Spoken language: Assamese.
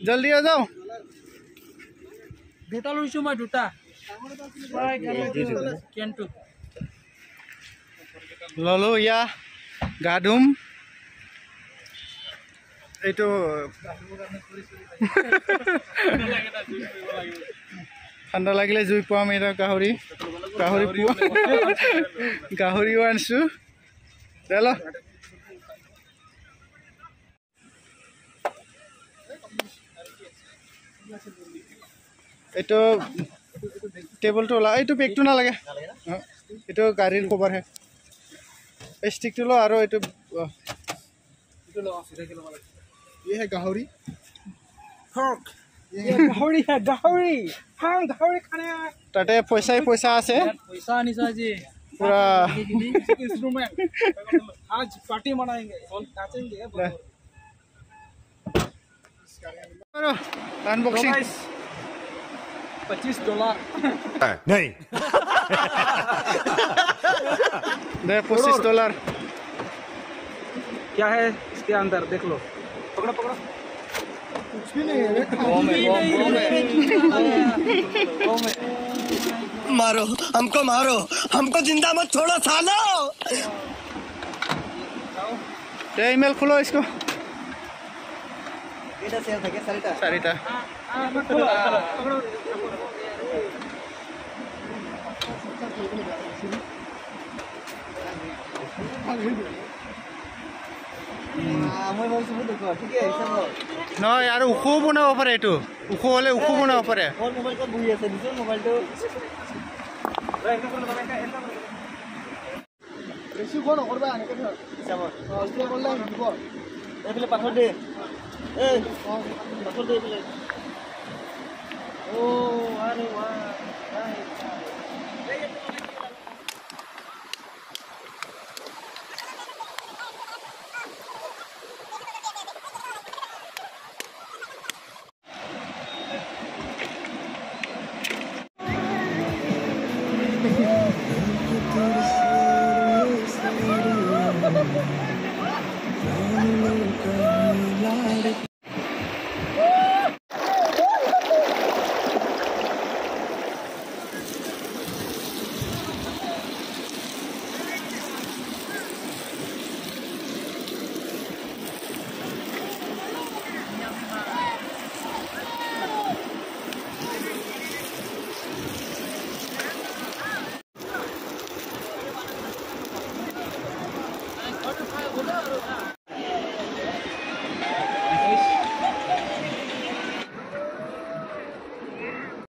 जल्दी आ जाओ দুটা লৈছো মই দুটা কেনটো ললো ইয়া গা ধুম এইটো ঠাণ্ডা লাগিলে জুই পাম এটা গাহৰি গাহৰিও আনিছো দেলো এইটো টেবুলটো লা এইটো পেকটো না লাগে এইটো গাড়ীৰ কভাৰ হে স্টিকটো লো আৰু এইটো ये है गाहरी फक ये गाहरी है गाहरी हां गाहरी खाने ताते पैसा আছে पैसा निसा जी पूरा इंस्ट्रूमेंट आज पार्टी मनाएंगे और नाचेंगे अनबॉक्सिंग $25 नहीं दे $25 क्या है इसके अंदर देख लो पकड़ो पकड़ो कुछ भी नहीं है मारो हमको जिंदा मत छोड़ो सालो ते ईमेल खोलो इसको এটা শেয়ার থাকে सारिता মই ভাবিছো দেখো ঠিক আছে চালো নহয় আৰু উখো বনাব পাৰে এইটো উখো হলে উখো বনাব পাৰে ওর মোবাইল কত বহি আছে দিছো মোবাইলটো বেছি কোন করবা এনেকে ধর চাবো অস্তে করলে দিব এইফালে পাথর দে এই পাথর দে এইফালে ओ अरे वाह